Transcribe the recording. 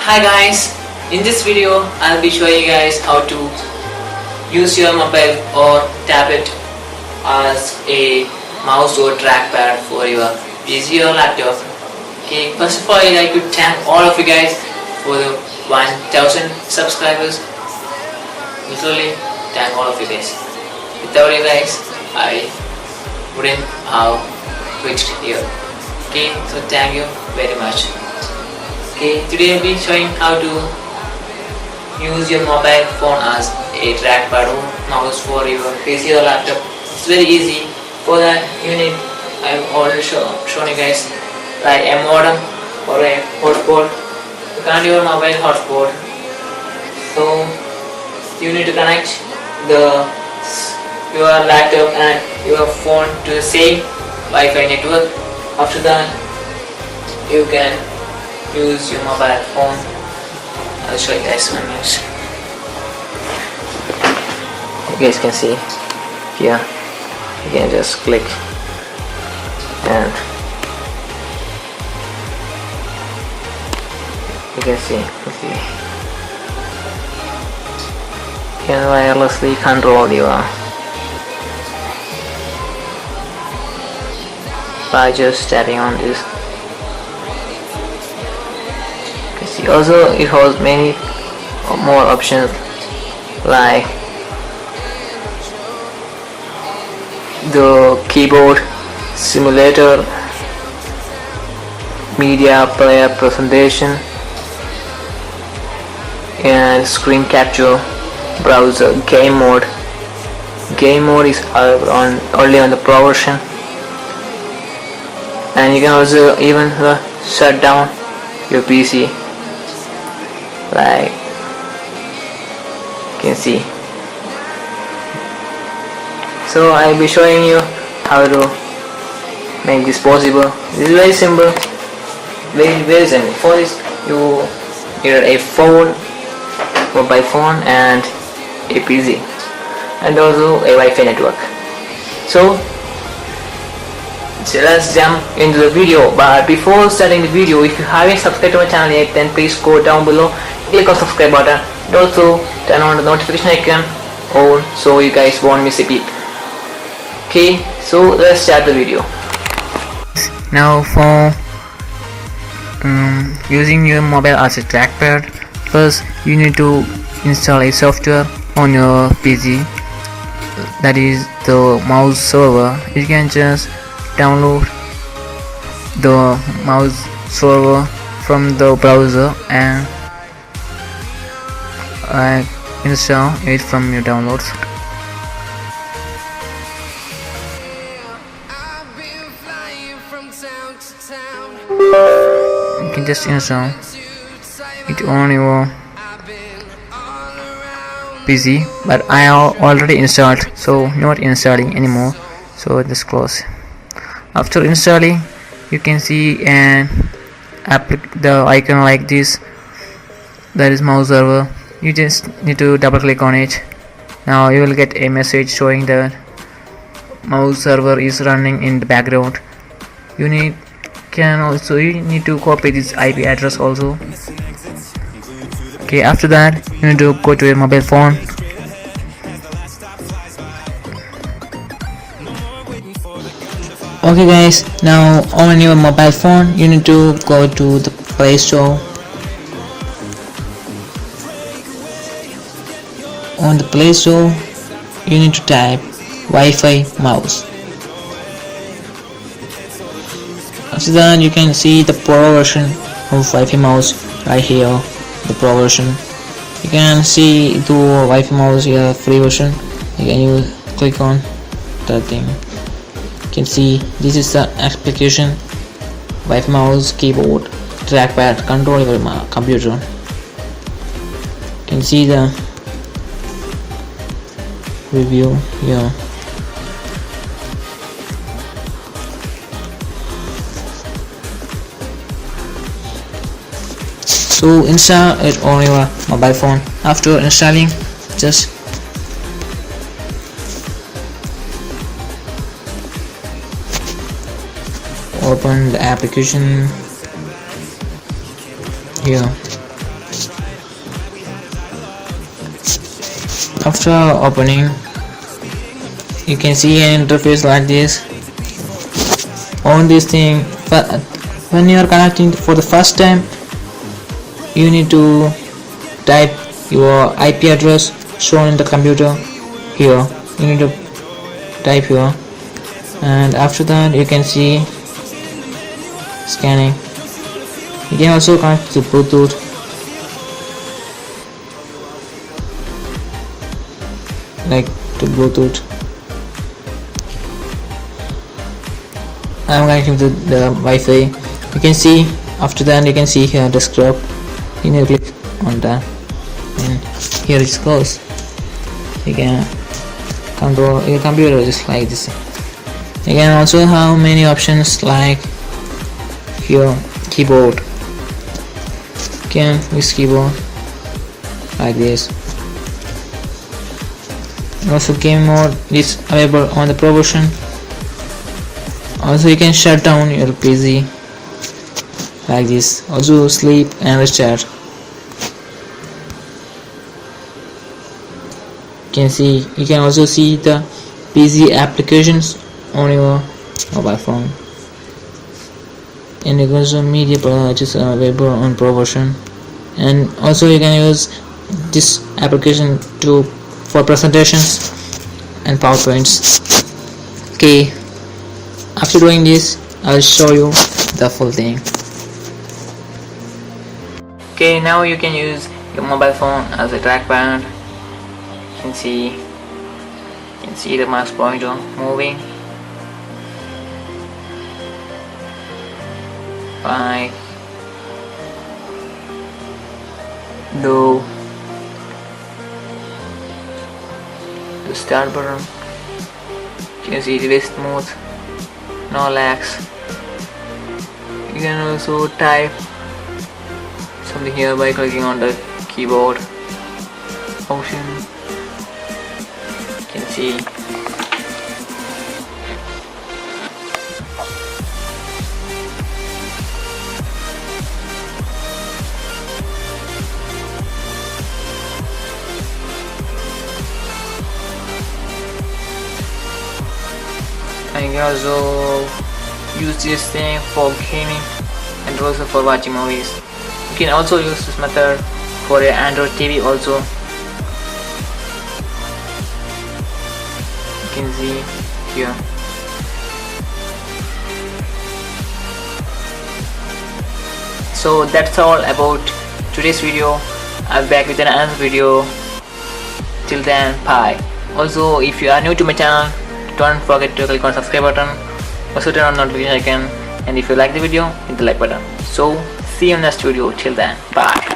Hi guys, in this video I'll be showing you guys how to use your mobile or tablet as a mouse or trackpad for your PC or laptop. Okay, first of all I'd like to thank all of you guys for the 1000 subscribers. Literally thank all of you guys. Without you guys I wouldn't have reached here. Okay, so thank you very much. Okay, today I'll be showing how to use your mobile phone as a trackpad or mouse for your PC or laptop. It's very easy. For that you need, I've already shown you guys, like a modem or a hotspot. You connect your mobile hotspot. So you need to connect your laptop and your phone to the same Wi-Fi network. After that you can use your mobile phone. I'll show you guys 1 minute. You guys can see here, you can just click and you can see you can wirelessly control your by just tapping on this. Also it has many more options like the keyboard simulator, media player presentation, and screen capture, browser, game mode. Game mode is only on the Pro version, and you can also even shut down your PC. Like you can see. So I'll be showing you how to make this possible. This is very simple, very simple. For this you need a phone, mobile phone, and a PC, and also a Wi-Fi network. So let's jump into the video. But before starting the video, if you haven't subscribed to my channel yet, then please go down below, click on subscribe button, and also turn on the notification icon on so you guys won't miss a beat. Okay, so let's start the video. Now for using your mobile as a trackpad, first you need to install a software on your PC, that is the mouse server. You can just download the mouse server from the browser and install it from your downloads. You can just install it on your PC, but I already installed, so not installing anymore, so just close. After installing, you can see the icon like this, that is mouse server. You just need to double click on it. Now you will get a message showing that mouse server is running in the background. You need to copy this IP address also. Okay, after that you need to go to your mobile phone. Okay guys, now on your mobile phone you need to go to the Play Store. On the Play Store you need to type Wi-Fi mouse. After that you can see the Pro version of Wi-Fi mouse right here, the Pro version. You can see the Wi-Fi mouse here, free version. You can click on that thing. You can see this is the application, Wi-Fi mouse, keyboard, trackpad, control your computer. You can see the review here. So install it on your mobile phone. After installing, just open the application here. After opening, you can see an interface like this. On this thing, when you are connecting for the first time, you need to type your IP address shown in the computer here. You need to type here, and after that you can see scanning. You can also connect to Bluetooth. Like to Bluetooth. I am connecting to the Wi-Fi. You can see after that you can see here desktop. You need to click on that, and here it goes. You can control your computer just like this. You can also have many options like here keyboard. You can use keyboard like this. Also game mode is available on the Pro version. Also you can shut down your PC like this. Also sleep and restart. You can also see the PC applications on your mobile phone. And you can also media which available on Pro version. And also you can use this application for presentations and PowerPoints. Okay, after doing this, I'll show you the full thing. Okay, now you can use your mobile phone as a trackpad. You can see the mouse pointer moving. 5, low, the start button. You can see it is smooth, no lags. You can also type something here by clicking on the keyboard option. You can see and you can also use this thing for gaming and also for watching movies. You can also use this method for your Android TV also. You can see here. So that's all about today's video. I'll be back with another video. Till then, bye. Also, if you are new to my channel, don't forget to click on subscribe button, also turn on notification icon, and if you like the video, hit the like button. So see you in the next video. Till then, bye.